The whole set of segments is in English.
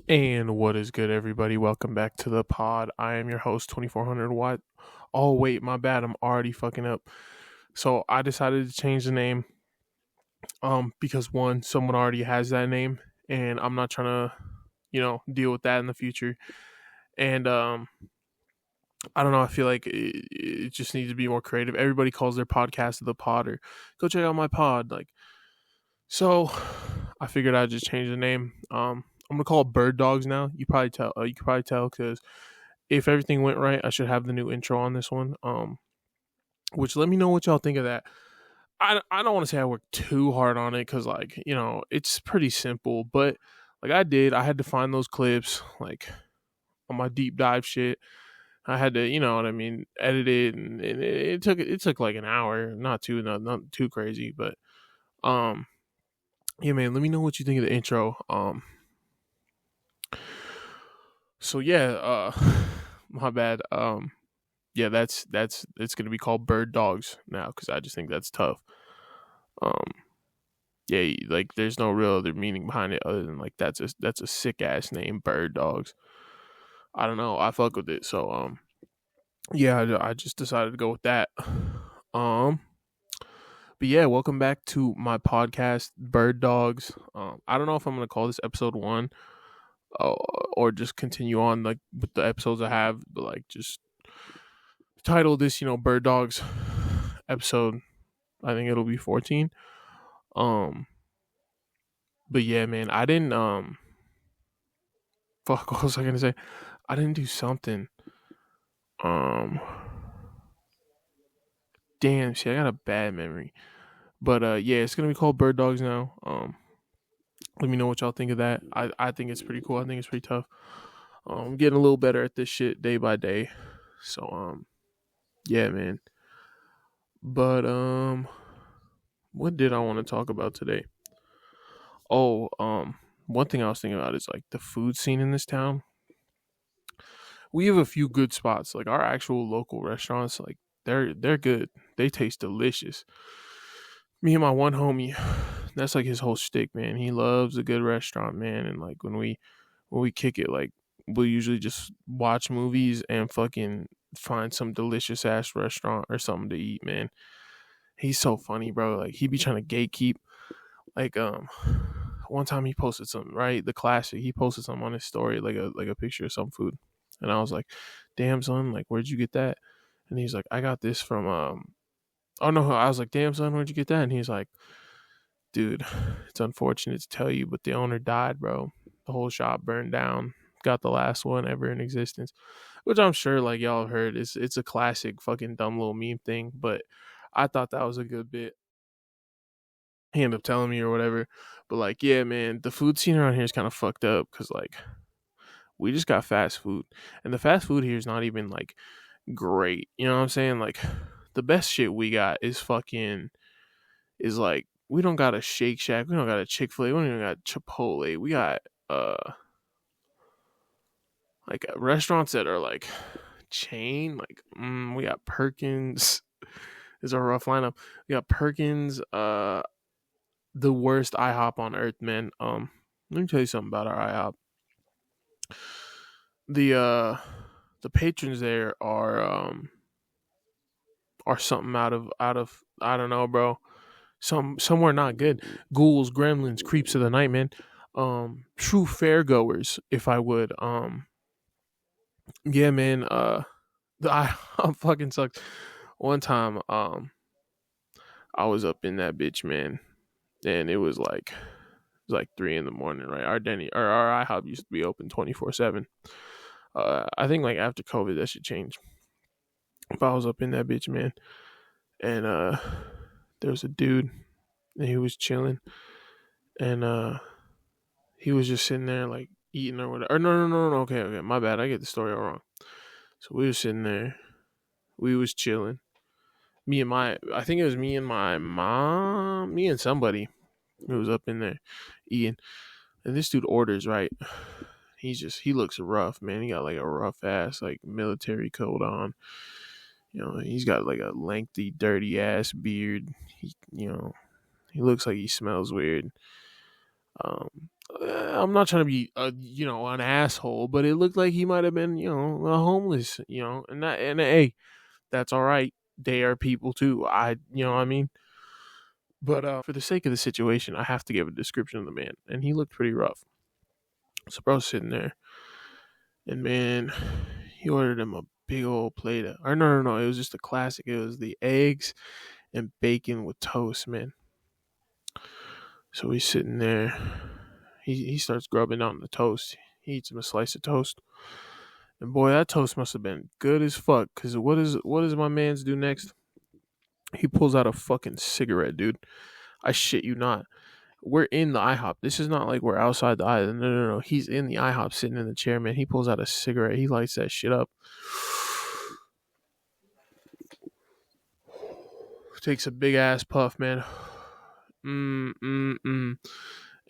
And what is good, everybody? Welcome back to the pod. I am your host, 2400 Watt. Oh, wait, my bad. I'm already fucking up. So I decided to change the name because one, someone already has that name, and I'm not trying to, deal with that in the future. And I don't know. I feel like it just needs to be more creative. Everybody calls their podcast the pod or go check out my pod. So I figured I'd just change the name. I'm gonna call it Bird Dogs now. You could probably tell because if everything went right, I should have the new intro on this one. Which let me know what y'all think of that. I don't want to say I worked too hard on it because it's pretty simple, but I had to find those clips on my deep dive shit. I had to, you know what I mean, edit it, and it took like an hour, not too crazy, but um, yeah, man, let me know what you think of the intro. So yeah, my bad. Yeah, that's it's gonna be called Bird Dogs now because I just think that's tough. Um, yeah, like there's no real other meaning behind it other than like that's a sick ass name, Bird Dogs. I don't know, I fuck with it, so yeah, I just decided to go with that. Um, but yeah, welcome back to my podcast, Bird Dogs. I don't know if I'm gonna call this episode one, uh, or just continue on like with the episodes I have, but like just title this, Bird Dogs episode. I think it'll be 14. Um, but yeah, man, I didn't fuck. What was I gonna say? I didn't do something. Um, damn. See, I got a bad memory. But yeah, it's gonna be called Bird Dogs now. Let me know what y'all think of that. I think it's pretty cool. I think it's pretty tough. I'm getting a little better at this shit day by day. So yeah, man. But what did I want to talk about today? Oh, one thing I was thinking about is like the food scene in this town. We have a few good spots, like our actual local restaurants. Like they're good. They taste delicious. Me and my one homie, that's like his whole shtick, man. He loves a good restaurant, man. And like when we kick it, like we'll usually just watch movies and fucking find some delicious ass restaurant or something to eat, man. He's so funny, bro. Like he be trying to gatekeep. Like one time he posted something, right? The classic. He posted something on his story, like a picture of some food. And I was like, damn son, like where'd you get that? And he's like, I got this from oh no, I was like, damn son, where'd you get that? And he's like, dude, it's unfortunate to tell you, but the owner died, bro. The whole shop burned down. Got the last one ever in existence. Which I'm sure like y'all have heard. It's a classic fucking dumb little meme thing, but I thought that was a good bit. He ended up telling me or whatever. But like, yeah, man, the food scene around here is kind of fucked up because like we just got fast food. And the fast food here is not even like great. You know what I'm saying? Like the best shit we got is like we don't got a Shake Shack, we don't got a Chick-fil-A, we don't even got Chipotle. We got restaurants that are like chain, like we got Perkins. Is a rough lineup. We got Perkins, the worst IHOP on earth, man. Let me tell you something about our IHOP. The patrons there are something out of I don't know, bro. Somewhere not good. Ghouls, gremlins, creeps of the night, man. True fair goers, if I would. Yeah, man. The IHOP fucking sucks. One time, I was up in that bitch, man, and it was like 3 in the morning, right? Our IHOP used to be open 24/7. I think like after COVID that should change. If I was up in that bitch, man, and there was a dude, and he was chilling, and he was just sitting there like eating or whatever. Or no. Okay, my bad. I get the story all wrong. So we were sitting there, we was chilling. I think it was me and my mom, me and somebody who was up in there eating, and this dude orders right. He looks rough, man. He got like a rough ass like military coat on. He's got like a lengthy, dirty ass beard. He looks like he smells weird. I'm not trying to be an asshole, but it looked like he might have been a homeless, and hey, that's all right. They are people too. You know what I mean. But for the sake of the situation, I have to give a description of the man, and he looked pretty rough. So bro's sitting there, and man, he ordered him a big old plate of, or no, it was just a classic. It was the eggs and bacon with toast, man. So he's sitting there. He starts grubbing on the toast. He eats him a slice of toast. And boy, that toast must have been good as fuck. Cause what does my man's do next? He pulls out a fucking cigarette, dude. I shit you not. We're in the IHOP. This is not like we're outside the IHOP. No. He's in the IHOP sitting in the chair, man. He pulls out a cigarette. He lights that shit up. Takes a big ass puff, man. And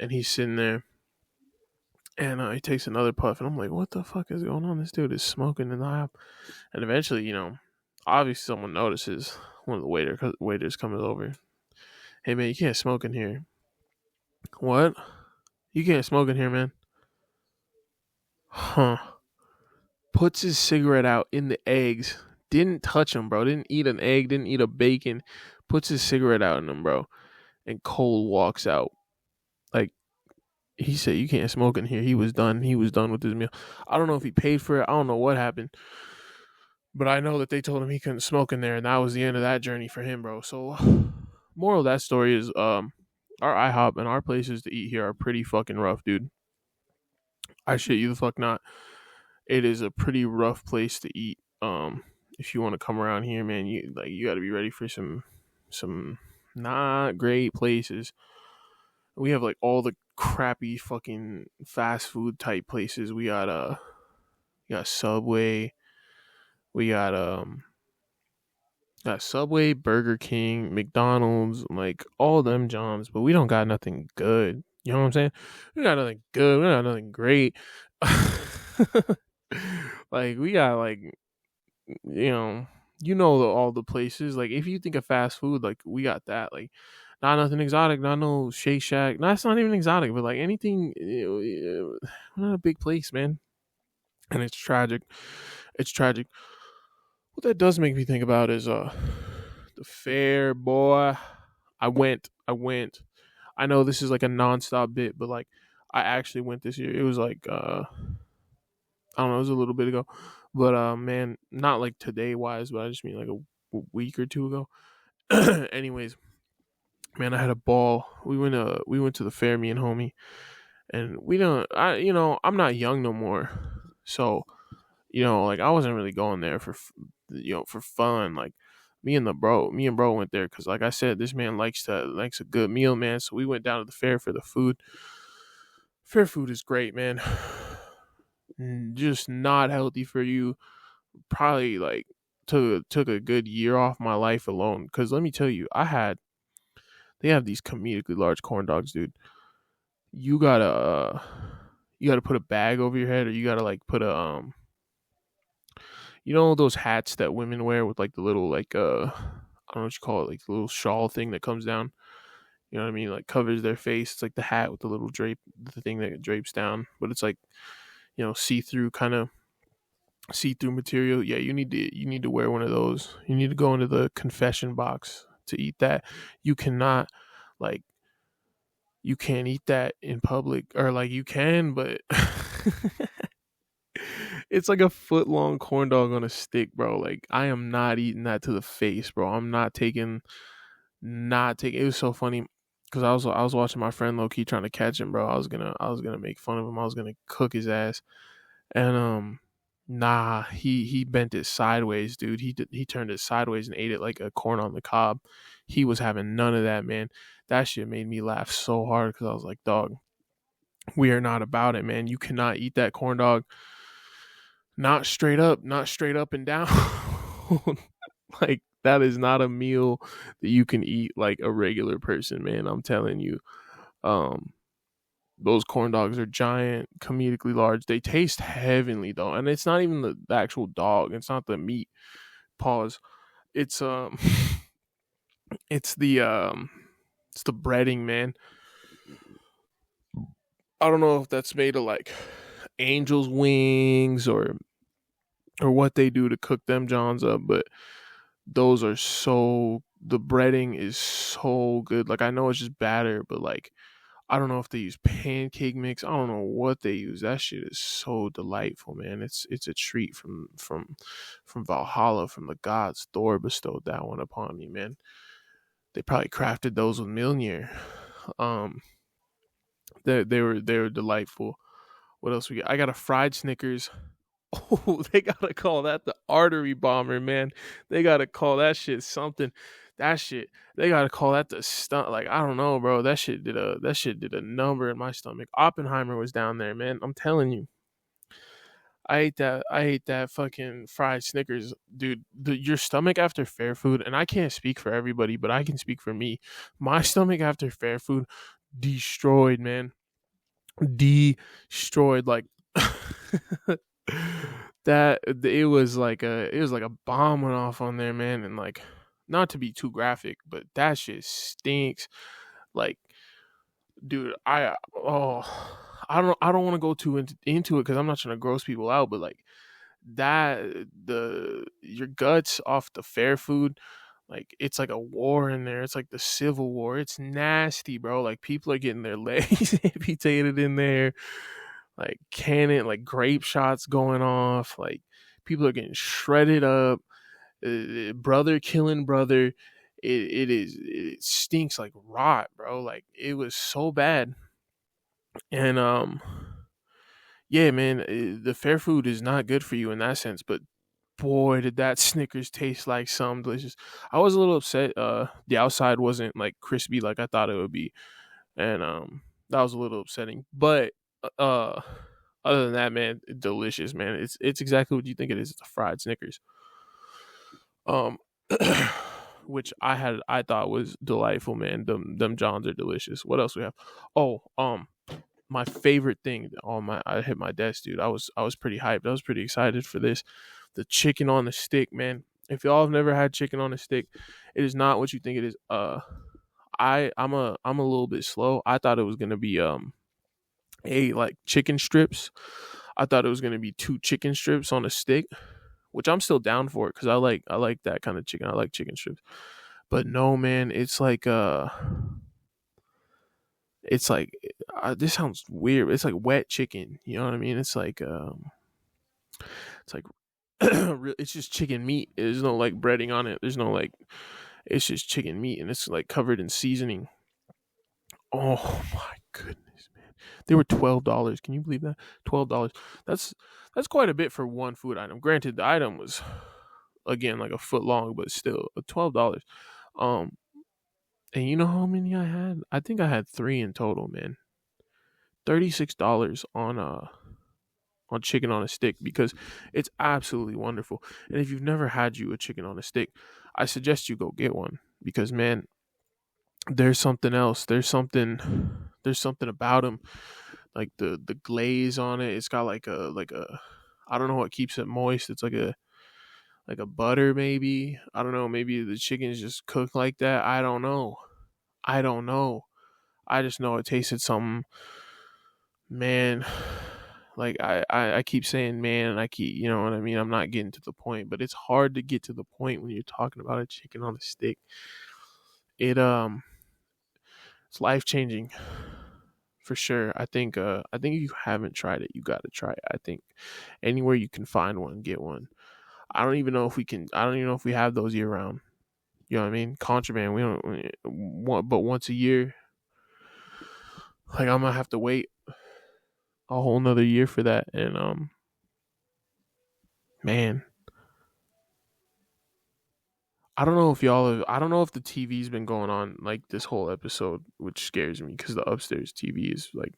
he's sitting there. And he takes another puff. And I'm like, what the fuck is going on? This dude is smoking in the IHOP. And eventually, obviously someone notices. One of the waiters comes over. Hey, man, you can't smoke in here. What? You can't smoke in here, man. Huh. Puts his cigarette out in the eggs. Didn't touch them, bro. Didn't eat an egg. Didn't eat a bacon. Puts his cigarette out in them, bro. And Cole walks out. Like, he said, you can't smoke in here. He was done. He was done with his meal. I don't know if he paid for it. I don't know what happened. But I know that they told him he couldn't smoke in there. And that was the end of that journey for him, bro. So, moral of that story is our IHOP and our places to eat here are pretty fucking rough, dude. I shit you the fuck not. It is a pretty rough place to eat. If you want to come around here, man, you got to be ready for some not great places. We have like all the crappy fucking fast food type places. We got Subway. We got Subway, Burger King, McDonald's, like all them jobs, but we don't got nothing good. You know what I'm saying? We got nothing good. We got nothing great. Like we got like all the places. Like if you think of fast food, like we got that. Like not nothing exotic, not no Shake Shack. No, that's not even exotic, but like anything. We're not a big place, man, and it's tragic. It's tragic. What that does make me think about is the fair, boy. I went. I know this is like a nonstop bit, but like I actually went this year. It was like I don't know, it was a little bit ago. But man, not like today wise, but I just mean like a week or two ago. Anyways, man, I had a ball. We went to the fair, me and homie, and I'm not young no more. So, like I wasn't really going there for fun. Like me and bro went there cuz like I said, this man likes a good meal, man. So we went down to the fair for the food. Fair food is great, man. Just not healthy for you. Probably like took a good year off my life alone. Cause let me tell you, they have these comedically large corn dogs, dude. You gotta put a bag over your head, or you gotta like put a those hats that women wear with like the little like I don't know what you call it, like the little shawl thing that comes down. You know what I mean? Like covers their face. It's like the hat with the little the thing that drapes down, but it's like see-through material. Yeah, you need to wear one of those. You need to go into the confession box to eat that. You cannot like you can't eat that in public, or like you can, but it's like a foot long corn dog on a stick, bro. Like I am not eating that to the face, bro. I'm not taking it was so funny because I was watching my friend low key trying to catch him, bro. I was gonna make fun of him. I was gonna cook his ass. And nah, he bent it sideways, dude. He turned it sideways and ate it like a corn on the cob. He was having none of that, man. That shit made me laugh so hard because I was like, dog, we are not about it, man. You cannot eat that corn dog. Not straight up and down. Like that is not a meal that you can eat like a regular person, man. I'm telling you. Those corn dogs are giant, comedically large. They taste heavenly though, and it's not even the actual dog. It's not the meat. Pause. It's it's the breading, man. I don't know if that's made of like angel's wings or what they do to cook them Johns up, but those are so the breading is so good. Like I know it's just batter, but like I don't know if they use pancake mix. I don't know what they use. That shit is so delightful, man. It's a treat from Valhalla, from the gods. Thor bestowed that one upon me, man. They probably crafted those with Mjolnir. Um, they were delightful. What else we got? I got a fried Snickers. Oh, they gotta call that the artery bomber, man. They gotta call that shit something. That shit, they gotta call that the stunt. Like I don't know, bro. That shit did a number in my stomach. Oppenheimer was down there, man. I'm telling you. I ate that fucking fried Snickers, dude. Your stomach after fair food, and I can't speak for everybody, but I can speak for me. My stomach after fair food destroyed, man. Destroyed. Like that. It was like a bomb went off on there, man. And like, not to be too graphic, but that shit stinks. Like, dude, I don't want to go too into it because I'm not trying to gross people out, but like that the your guts off the fair food, like it's like a war in there. It's like the Civil War. It's nasty, bro. Like people are getting their legs amputated in there, like cannon, like grape shots going off, like people are getting shredded up, brother killing brother. It stinks like rot, bro. Like it was so bad. And yeah, man, the fair food is not good for you in that sense, but boy, did that Snickers taste like something delicious. I was a little upset. The outside wasn't like crispy like I thought it would be, and that was a little upsetting. But uh, other than that, man, delicious, man. It's exactly what you think it is. It's a fried Snickers. Um, which I thought was delightful, man. Them Johns are delicious. What else we have? Oh, my favorite thing on my I hit my desk, dude. I was pretty hyped. I was pretty excited for this. The chicken on the stick, man. If y'all have never had chicken on a stick, it is not what you think it is. I'm a little bit slow. I thought it was gonna be like chicken strips. I thought it was gonna be two chicken strips on a stick, which I'm still down for it because I like that kind of chicken. I like chicken strips. But no, man, it's like this sounds weird. It's like wet chicken. You know what I mean? It's like it's just chicken meat. There's no like breading on it. There's no like it's just chicken meat and it's like covered in seasoning. Oh my goodness, man. They were $12. Can you believe that? $12. That's that's quite a bit for one food item. Granted, the item was again like a foot long, but still $12. Um and you know how many I had? I think I had three in total, man. $36 on chicken on a stick because it's absolutely wonderful. And if you've never had you a chicken on a stick, I suggest you go get one because man, there's something else. There's something about them, like the glaze on it. It's got like a I don't know what keeps it moist. It's like a butter maybe. I don't know. Maybe the chicken's just cooked like that. I don't know. I don't know. I just know it tasted something, man. Like I keep saying man, and I keep you know what I mean. I'm not getting to the point, but it's hard to get to the point when you're talking about a chicken on a stick. It's life changing for sure. I think if you haven't tried it, you got to try it. I think anywhere you can find one, get one. I don't even know if we can. I don't even know if we have those year round. You know what I mean? Contraband. We don't. But once a year, like I'm gonna have to wait a whole nother year for that. And man, I don't know if y'all. I don't know if the TV's been going on like this whole episode, which scares me because the upstairs TV is like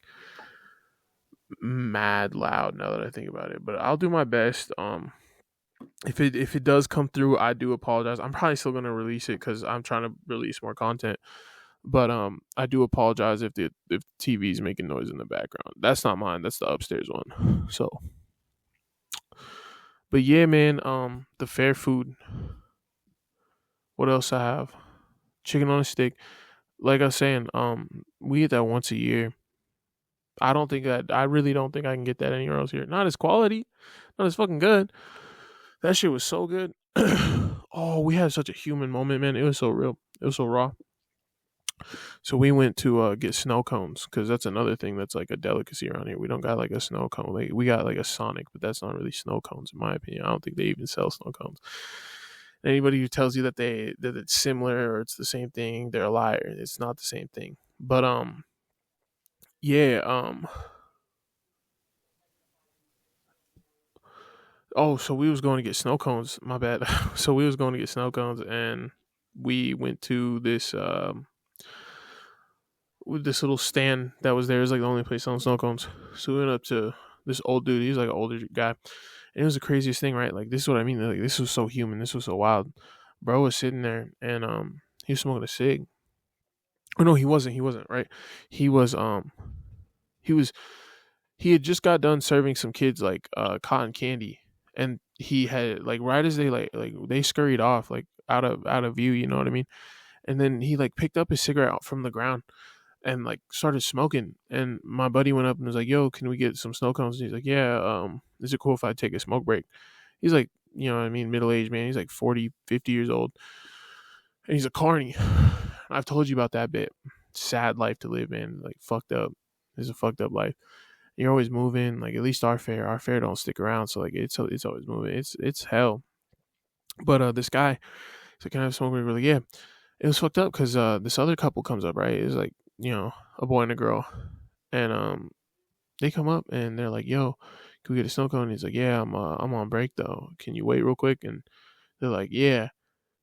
mad loud now that I think about it. But I'll do my best. If it does come through, I do apologize. I'm probably still gonna release it because I'm trying to release more content. But I do apologize if the TV is making noise in the background. That's not mine. That's the upstairs one. So, but yeah, man. The fair food. What else I have? Chicken on a stick. Like I was saying, we eat that once a year. I really don't think I can get that anywhere else here. Not as quality, not as fucking good. That shit was so good. Oh, we had such a human moment, man. It was so real. It was so raw. So we went to get snow cones because that's another thing that's like a delicacy around here. We don't got like a snow cone. Like, we got like a Sonic, but that's not really snow cones in my opinion. I don't think they even sell snow cones. Anybody who tells you that it's similar or it's the same thing, they're a liar. It's not the same thing. But yeah, oh, so we was going to get snow cones. My bad. So we was going to get snow cones, and we went to this with this little stand that was there. It was like the only place selling snow cones. So we went up to this old dude. He's like an older guy, and it was the craziest thing, right? Like, this is what I mean. Like, this was so human. This was so wild. Bro was sitting there, and he was smoking a cig. Oh no, he wasn't. He wasn't. Right? He was he was he had just got done serving some kids like cotton candy, and he had like right as they like they scurried off like out of view. You know what I mean? And then he like picked up his cigarette out from the ground and like started smoking. And my buddy went up and was like, "Yo, can we get some snow cones?" And he's like, "Yeah, is it cool if I take a smoke break?" He's like, you know what I mean, middle-aged man. He's like 40, 50 years old. And he's a carny. I've told you about that bit. Sad life to live in, like fucked up. It's a fucked up life. You're always moving. Like, at least our fare don't stick around. So like it's always moving. It's hell. But this guy, so can I have smoke break? We're like, yeah. It was fucked up because this other couple comes up, right? It's like, a boy and a girl, and they come up and they're like, "Yo, can we get a snow cone?" And he's like, "Yeah, I'm on break though. Can you wait real quick?" And they're like, "Yeah,"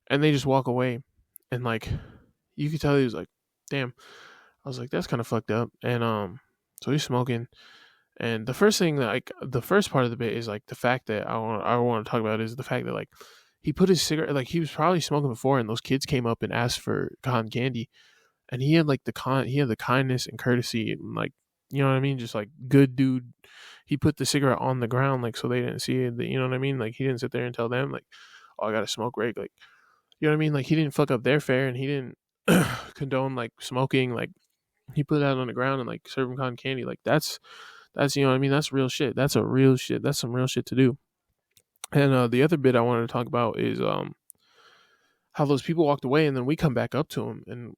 and they just walk away, and like you could tell he was like, "Damn." I was like, "That's kind of fucked up." And so he's smoking, and the first thing that like the first part of the bit is like the fact that I want to talk about is the fact that like he put his cigarette, like he was probably smoking before, and those kids came up and asked for cotton candy, and he had like he had the kindness and courtesy and like, you know what I mean, just like good dude. He put the cigarette on the ground like so they didn't see it. You know what I mean? Like, he didn't sit there and tell them like, "Oh, I got to smoke break." Like, you know what I mean? Like, he didn't fuck up their fare, and he didn't condone like smoking. Like, he put it out on the ground and like serve them cotton candy. Like, that's you know what I mean. That's real shit. That's a real shit. That's some real shit to do. And the other bit I wanted to talk about is how those people walked away, and then we come back up to him, and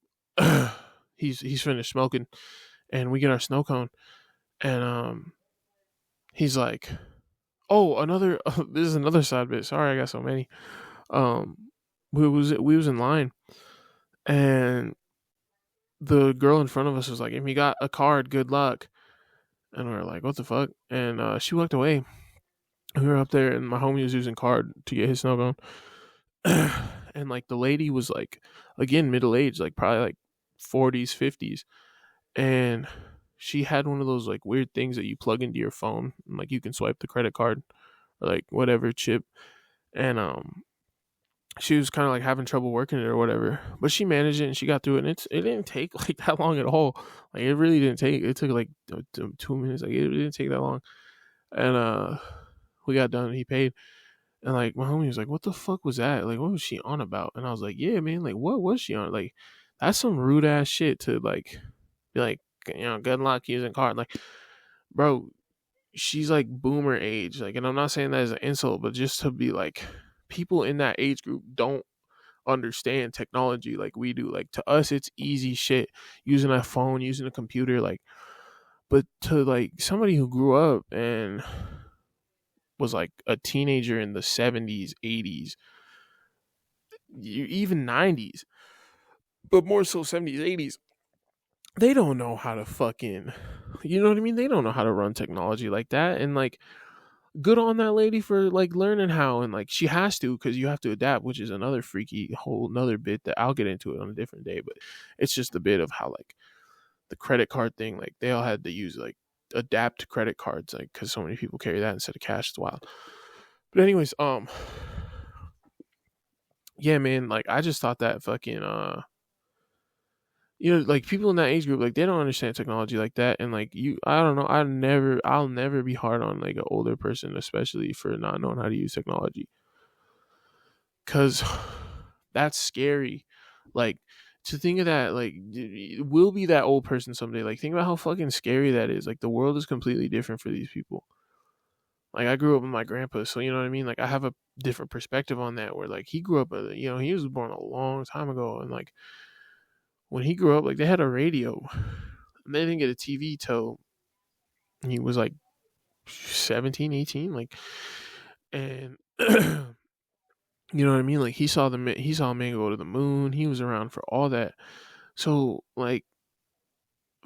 he's finished smoking, and we get our snow cone, and he's like, "Oh, another this is another side bit. Sorry, I got so many." We was in line, and the girl in front of us was like, "If you got a card, good luck." And we were like, "What the fuck?" And she walked away. We were up there, and my homie was using card to get his snow cone. And like the lady was like, again, middle aged, like probably like 40s, 50s, and she had one of those like weird things that you plug into your phone, and like you can swipe the credit card or like whatever chip. And she was kind of like having trouble working it or whatever, but she managed it and she got through it. And it didn't take like that long at all. Like, it really didn't take. It took like 2 minutes. Like, it didn't take that long. And we got done. And he paid. And like my homie was like, "What the fuck was that? Like, what was she on about?" And I was like, "Yeah, man. Like, what was she on? Like, that's some rude ass shit to like be like, good luck using card. Like, bro, she's like boomer age. Like, and I'm not saying that as an insult, but just to be like, people in that age group don't understand technology like we do. Like, to us, it's easy shit using a phone, using a computer. Like, but to like somebody who grew up and was like a teenager in the 70s, 80s, even 90s, but more so 70s, 80s, they don't know how to fucking, you know what I mean? They don't know how to run technology like that. And like, good on that lady for like learning how, and like she has to, because you have to adapt, which is another freaky whole another bit that I'll get into it on a different day. But it's just a bit of how like the credit card thing, like they all had to use like adapt credit cards, like because so many people carry that instead of cash. It's wild. But anyways, yeah, man, like I just thought that fucking like people in that age group, like they don't understand technology like that. And like I don't know, I'll never be hard on like an older person, especially for not knowing how to use technology, because that's scary. Like, to think of that, like, we'll be that old person someday. Like, think about how fucking scary that is. Like, the world is completely different for these people. Like, I grew up with my grandpa, so you know what I mean. Like, I have a different perspective on that. Where like he grew up, he was born a long time ago, and like when he grew up, like they had a radio, and they didn't get a TV till he was like 17, 18, like, and you know what I mean. Like he saw a man go to the moon. He was around for all that. So like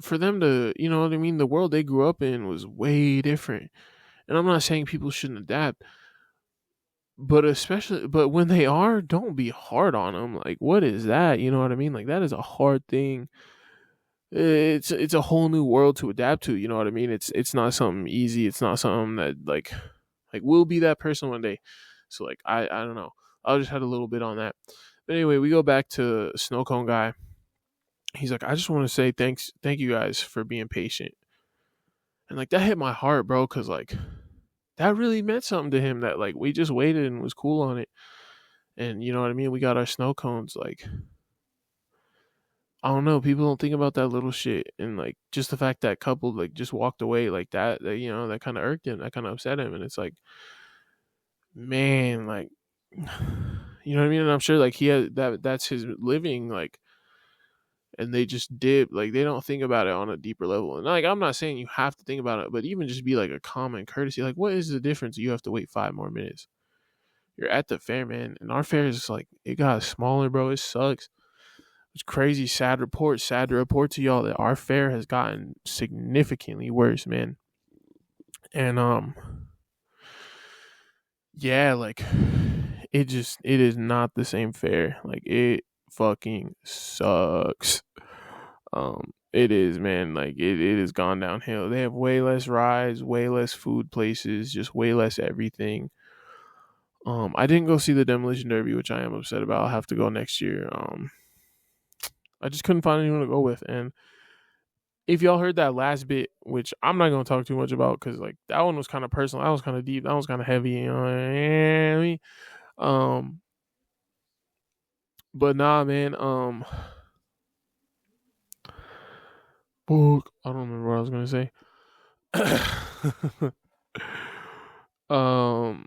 for them to, you know what I mean, the world they grew up in was way different. And I'm not saying people shouldn't adapt, but when they are, don't be hard on them. Like, what is that? You know what I mean? Like, that is a hard thing. It's a whole new world to adapt to. You know what I mean? It's not something easy. It's not something that like we'll be that person one day. So like I don't know. I just had a little bit on that. But anyway, we go back to Snow Cone guy. He's like, I just want to say thank you guys for being patient. And like that hit my heart, bro, because like that really meant something to him that like we just waited and was cool on it. And you know what I mean? We got our snow cones. Like, I don't know, people don't think about that little shit. And like just the fact that couple like just walked away like that, you know, that kind of irked him, that kind of upset him. And it's like, man, like, you know what I mean? And I'm sure like he had that's his living, like, and they just dip, like they don't think about it on a deeper level. And like I'm not saying you have to think about it, but even just be like a common courtesy, like what is the difference? You have to wait 5 more minutes. You're at the fair, man, and our fair is like it got smaller, bro. It sucks. It's crazy. Sad to report to y'all that our fair has gotten significantly worse, man. And yeah, like it is not the same fair. Like it fucking sucks. It is, man. Like it has gone downhill. They have way less rides, way less food places, just way less everything. I didn't go see the Demolition Derby, which I am upset about. I'll have to go next year. I just couldn't find anyone to go with. And if y'all heard that last bit, which I'm not gonna talk too much about, because like that one was kind of personal, that was kind of deep, that was kind of heavy. You know what I mean? But nah, man. Fuck, I don't remember what I was gonna say. um,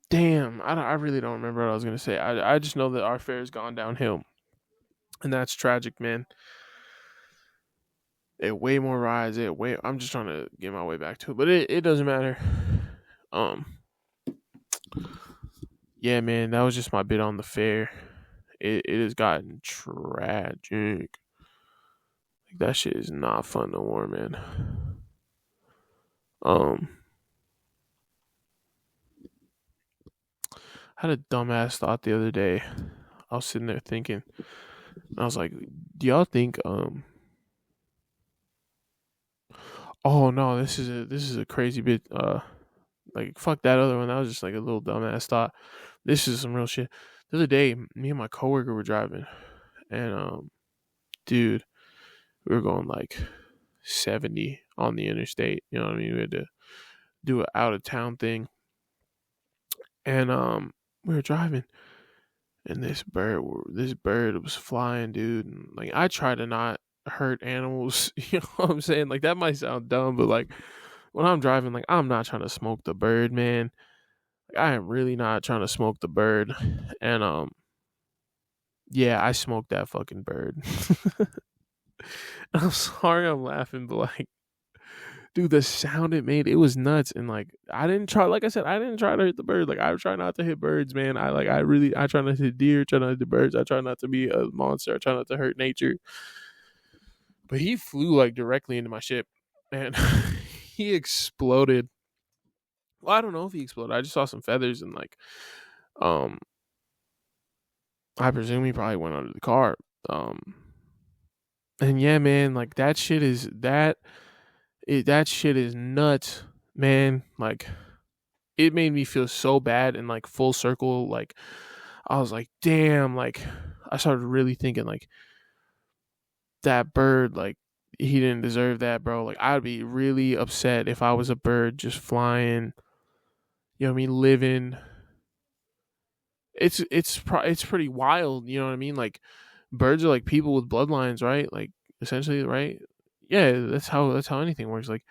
damn, I really don't remember what I was gonna say. I just know that our fair has gone downhill, and that's tragic, man. It way more rides. I'm just trying to get my way back to it, but it doesn't matter. Um, yeah, man, that was just my bit on the fair. It has gotten tragic. Like, that shit is not fun no more, man. Um, I had a dumbass thought the other day. I was sitting there thinking, and I was like, "Do y'all think Oh no, this is a crazy bit. Like fuck that other one. That was just like a little dumbass thought. This is some real shit. The other day, me and my coworker were driving, and dude, we were going like 70 on the interstate. You know what I mean? We had to do an out of town thing, and we were driving, and this bird was flying, dude. And like I try to not hurt animals. You know what I'm saying? Like that might sound dumb, but like when I'm driving, like I'm not trying to smoke the bird, man. Like, I am really not trying to smoke the bird. And yeah, I smoked that fucking bird. I'm sorry I'm laughing, but like dude, the sound it made, it was nuts. And like I didn't try, like I said, I didn't try to hit the bird. Like I try not to hit birds, man. I try not to hit deer, try not to hit birds, I try not to be a monster, I try not to hurt nature. But he flew like directly into my ship and he exploded. Well, I don't know if he exploded. I just saw some feathers and like um I presume he probably went under the car. And yeah, man, like that shit is nuts, man. Like it made me feel so bad and like full circle. Like I was like, damn. Like I started really thinking like that bird, like he didn't deserve that, bro. Like I'd be really upset if I was a bird just flying. You know what I mean? Living. it's pretty wild. You know what I mean? Like birds are like people with bloodlines, right? Like essentially, right? Yeah, that's how anything works. Like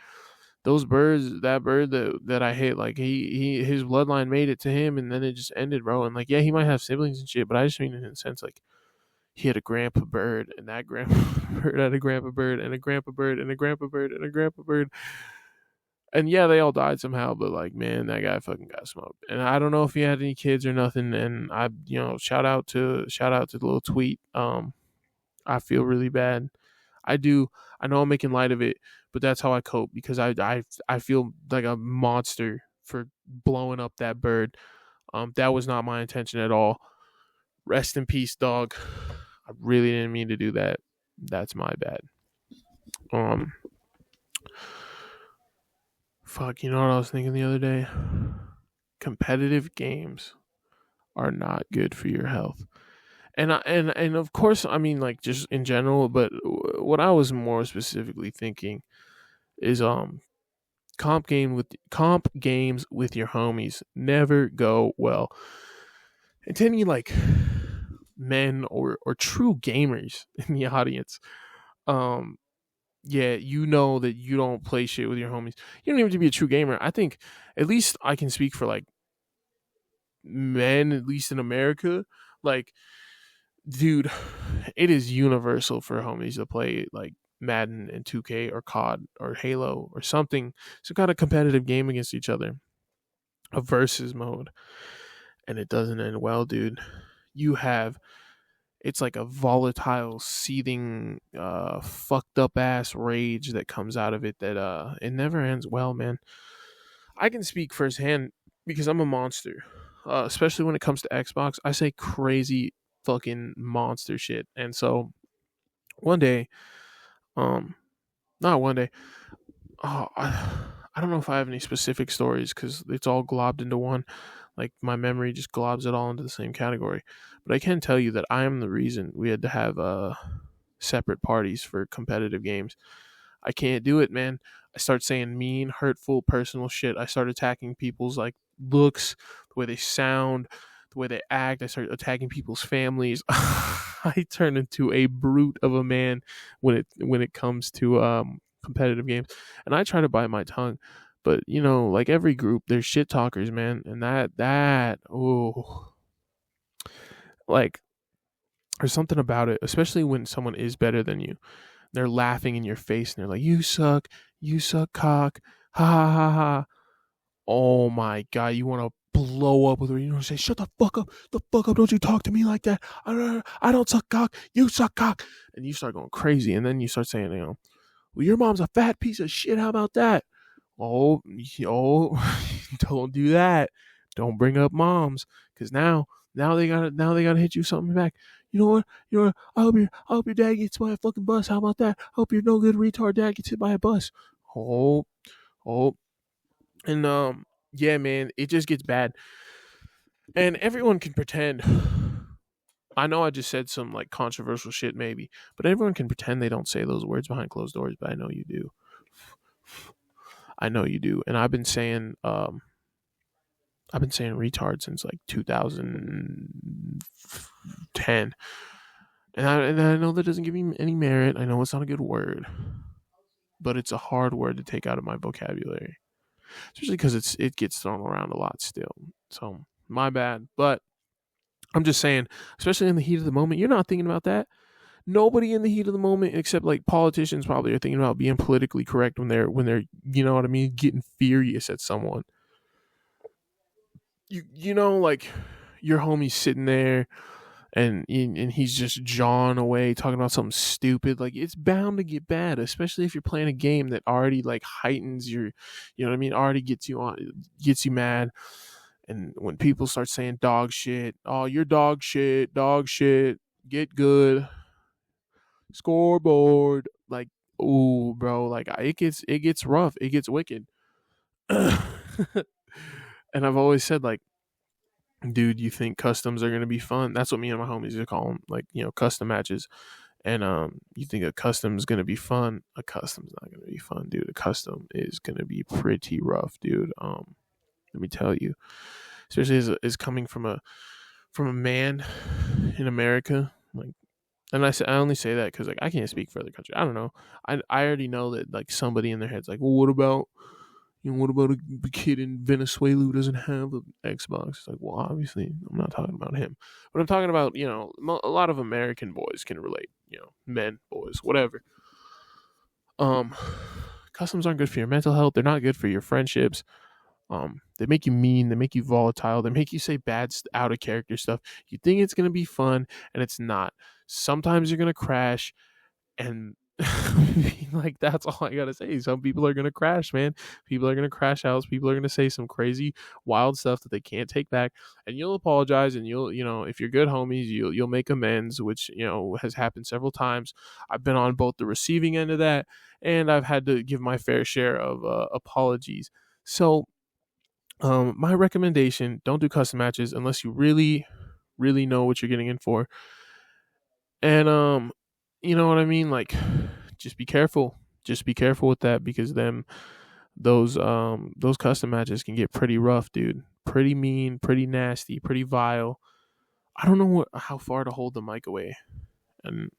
those birds, that bird that I hit, like he his bloodline made it to him, and then it just ended, bro. And like, yeah, he might have siblings and shit, but I just mean in a sense, like he had a grandpa bird, and that grandpa bird had a grandpa bird, and a grandpa bird, and a grandpa bird, and a grandpa bird. And yeah, they all died somehow, but like, man, that guy fucking got smoked. And I don't know if he had any kids or nothing. And I, shout out to the little tweet. I feel really bad. I do. I know I'm making light of it, but that's how I cope because I feel like a monster for blowing up that bird. That was not my intention at all. Rest in peace, dog. I really didn't mean to do that. That's my bad. Um, Fuck. You know what I was thinking the other day? Competitive games are not good for your health. And of course, I mean like just in general, but what I was more specifically thinking is comp games with your homies never go well. And to any like men or true gamers in the audience, um yeah, you know that you don't play shit with your homies. You don't even have to be a true gamer. I think at least I can speak for like men, at least in America, like dude, it is universal for homies to play like Madden and 2K or COD or Halo or something, some kind of competitive game against each other, a versus mode, and it doesn't end well, dude. You have it's like a volatile, seething, fucked up ass rage that comes out of it that it never ends well, man. I can speak firsthand because I'm a monster, especially when it comes to Xbox. I say crazy fucking monster shit, and so one day, um, not one day. I don't know if I have any specific stories because it's all globbed into one. Like my memory just globs it all into the same category. But I can tell you that I am the reason we had to have separate parties for competitive games. I can't do it, man. I start saying mean, hurtful, personal shit. I start attacking people's like looks, the way they sound, the way they act. I start attacking people's families. I turn into a brute of a man when it comes to competitive games, and I try to bite my tongue. But you know, like every group, there's shit talkers, man, and that oh, like there's something about it, especially when someone is better than you. They're laughing in your face and they're like, you suck cock, ha ha ha ha." Oh my god, you want to blow up with her. You know, say, "Shut the fuck up, don't you talk to me like that. I don't suck cock, you suck cock." And you start going crazy, and then you start saying, "Well, your mom's a fat piece of shit. How about that?" Oh, don't do that. Don't bring up moms, because now they gotta hit you something back. You know what? I hope your dad gets hit by a fucking bus. How about that? I hope your no good retard dad gets hit by a bus. Oh, oh, and yeah, man, it just gets bad, and everyone can pretend. I know I just said some like controversial shit, maybe, but everyone can pretend they don't say those words behind closed doors. But I know you do. I know you do, and I've been saying retard since like 2010, and I know that doesn't give me any merit. I know it's not a good word, but it's a hard word to take out of my vocabulary, especially because it gets thrown around a lot still. So my bad, but I'm just saying, especially in the heat of the moment, you're not thinking about that. Nobody in the heat of the moment, except like politicians, probably are thinking about being politically correct when they're you know what I mean, getting furious at someone. You know, like your homie's sitting there and he's just jawing away talking about something stupid. Like it's bound to get bad, especially if you're playing a game that already like heightens your, you know what I mean, already gets you mad. And when people start saying dog shit, "Oh, you're dog shit, get good, scoreboard," like, ooh, bro, like it gets rough, it gets wicked. And I've always said, like, dude, you think customs are gonna be fun? That's what me and my homies are call them, like, custom matches. And you think a custom's gonna be fun? A custom's not gonna be fun, dude. A custom is gonna be pretty rough, dude. Let me tell you, especially as coming from from a man in America. Like, and I only say that because like I can't speak for other countries. I don't know. I already know that like somebody in their head's like, well, what about a kid in Venezuela who doesn't have an Xbox? It's like, well, obviously, I'm not talking about him, but I'm talking about a lot of American boys can relate. Men, boys, whatever. Um, Customs aren't good for your mental health. They're not good for your friendships. They make you mean. They make you volatile. They make you say bad, out of character stuff. You think it's gonna be fun, and it's not. Sometimes you're gonna crash, and like that's all I gotta say. Some people are gonna crash, man. People are gonna crash out. People are gonna say some crazy, wild stuff that they can't take back, and you'll apologize, and you'll if you're good homies, you'll make amends, which has happened several times. I've been on both the receiving end of that, and I've had to give my fair share of apologies. So, my recommendation: don't do custom matches unless you really, really know what you're getting in for, and you know what I mean, like just be careful. Just be careful with that because those custom matches can get pretty rough, dude. Pretty mean, pretty nasty, pretty vile. I don't know how far to hold the mic away, and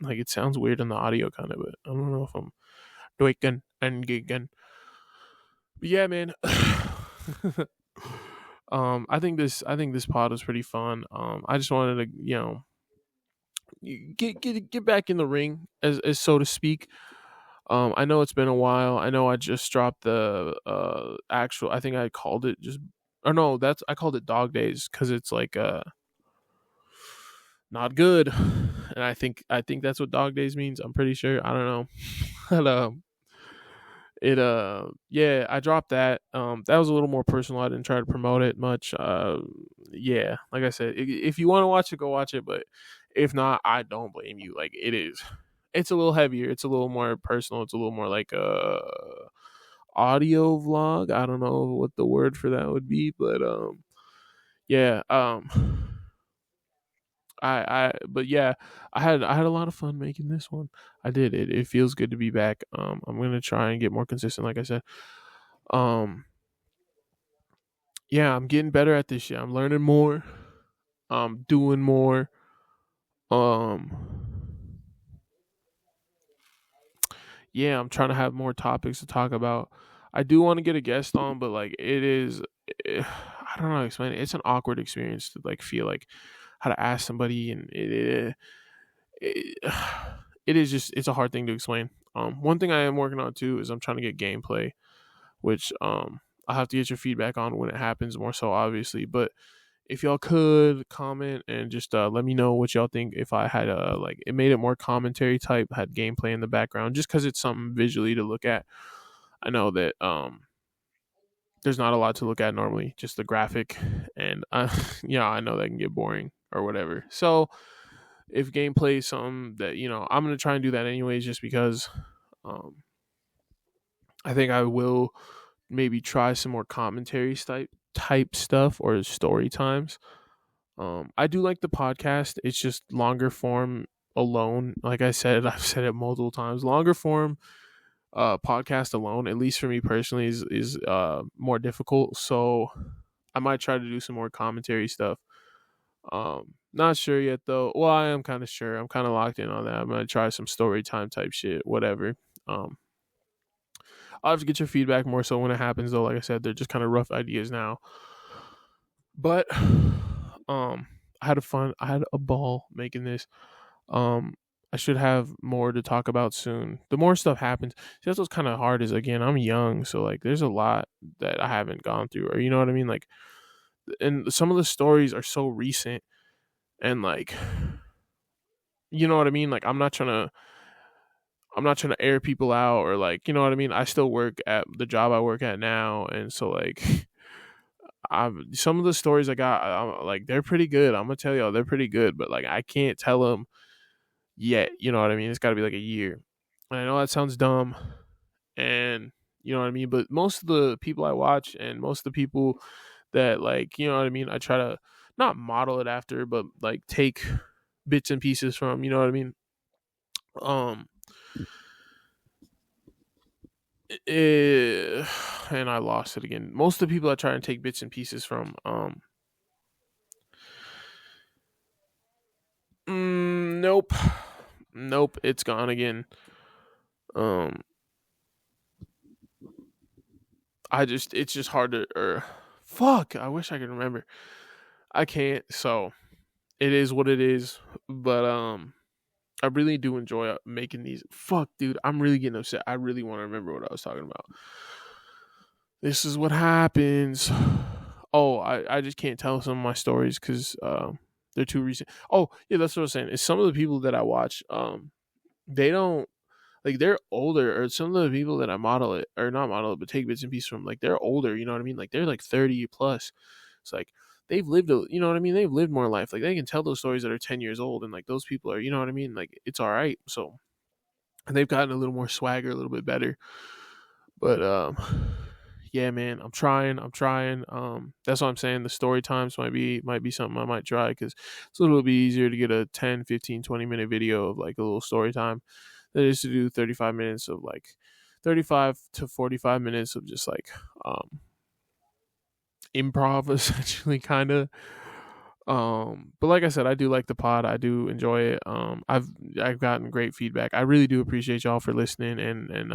like it sounds weird in the audio kind of, but I don't know if I'm doing and gigging. But yeah, man. I think this pod was pretty fun. I just wanted to get back in the ring as so to speak. I know it's been a while. I know I just dropped the actual. I think I called it just, or no, I called it Dog Days because it's like not good, and I think that's what Dog Days means. I'm pretty sure. I don't know, but yeah, I dropped that. That was a little more personal. I didn't try to promote it much. Yeah, like I said, if you want to watch it, go watch it. But if not, I don't blame you. Like it's a little heavier. It's a little more personal. It's a little more like a audio vlog. I don't know what the word for that would be, but yeah. But yeah, I had a lot of fun making this one. I did it. It feels good to be back. I'm gonna try and get more consistent, like I said. Um, yeah, I'm getting better at this shit. I'm learning more. I'm doing more. Um, yeah, I'm trying to have more topics to talk about. I do want to get a guest on, but like I don't know how to explain it. It's an awkward experience to like feel like how to ask somebody, and it, it is just it's a hard thing to explain. One thing I am working on too is I'm trying to get gameplay, which I'll have to get your feedback on when it happens more so obviously. But if y'all could comment and just let me know what y'all think if I had like it made it more commentary type, had gameplay in the background, just because it's something visually to look at. I know that there's not a lot to look at normally, just the graphic, and yeah, I know that can get boring or whatever. So if gameplay is something that I'm gonna try and do that anyways, just because um, I think I will maybe try some more commentary type stuff or story times. I do like the podcast. It's just longer form alone. Like I said, I've said it multiple times. Longer form podcast alone, at least for me personally, is more difficult. So I might try to do some more commentary stuff. Not sure yet though. Well, I am kind of sure. I'm kind of locked in on that. I'm gonna try some story time type shit, whatever. Um, I'll have to get your feedback more so when it happens though. Like I said, they're just kind of rough ideas now. But I had a ball making this. Um I should have more to talk about soon. The more stuff happens. See, that's what's kind of hard is again, I'm young, so like there's a lot that I haven't gone through, or you know what I mean? Like, and some of the stories are so recent, and like you know what I mean? Like I'm not trying to air people out, or like, you know what I mean? I still work at the job I work at now, and so like some of the stories I got, like they're pretty good. I'm gonna tell y'all they're pretty good, but like I can't tell them yet. You know what I mean? It's got to be like a year. And I know that sounds dumb, and you know what I mean. But most of the people I watch, and most of the people that like, you know what I mean, I try to not model it after, but like take bits and pieces from. You know what I mean? Um, and I lost it again. Most of the people I try and take bits and pieces from, Nope. Nope, it's gone again. Um it's just hard to fuck, I wish I could remember. I can't, so it is what it is. But I really do enjoy making these. Fuck, dude, I'm really getting upset. I really want to remember what I was talking about. This is what happens. Oh, I just can't tell some of my stories because they're too recent. Oh, yeah, that's what I was saying. Is some of the people that I watch, they don't like they're older, or some of the people that I model it or not model it, but take bits and pieces from, like they're older. You know what I mean? Like they're like 30 plus. It's like they've lived, you know what I mean? They've lived more life. Like they can tell those stories that are 10 years old, and like those people are, you know what I mean? Like it's all right. So and they've gotten a little more swagger, a little bit better. But yeah, man, I'm trying. That's what I'm saying. The story times might be something I might try, because it's a little bit easier to get a 10, 15, 20 minute video of like a little story time than it is to do 35 minutes of like 35 to 45 minutes of just like improv essentially, kind of. But like I said, I do like the pod. I do enjoy it. I've gotten great feedback. I really do appreciate y'all for listening and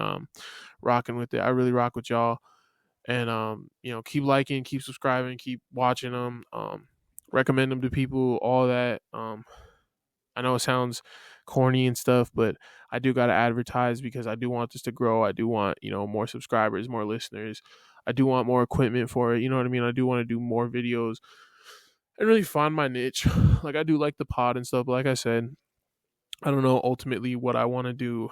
rocking with it. I really rock with y'all. And keep liking, keep subscribing, keep watching them. Recommend them to people, all that. I know it sounds corny and stuff, but I do got to advertise because I do want this to grow. I do want, more subscribers, more listeners. I do want more equipment for it. You know what I mean? I do want to do more videos and really find my niche. Like I do like the pod and stuff, but like I said, I don't know ultimately what I want to do.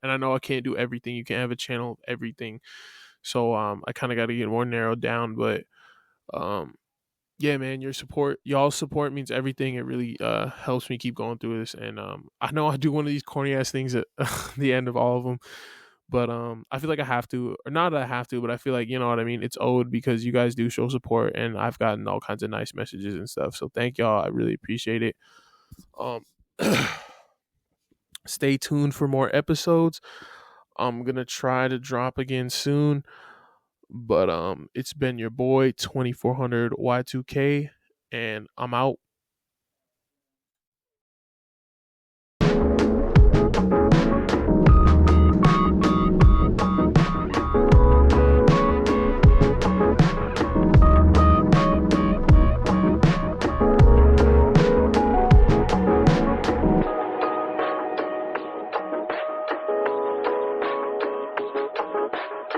And I know I can't do everything. You can't have a channel of everything. So I kind of got to get more narrowed down, but um yeah, man, y'all's support means everything. It really helps me keep going through this. And I know I do one of these corny ass things at the end of all of them, but I feel like I have to, or not that I have to, but I feel like, you know what I mean, it's owed because you guys do show support, and I've gotten all kinds of nice messages and stuff. So thank y'all. I really appreciate it. Um Stay tuned for more episodes. I'm gonna try to drop again soon. But it's been your boy 2400 Y2K, and I'm out.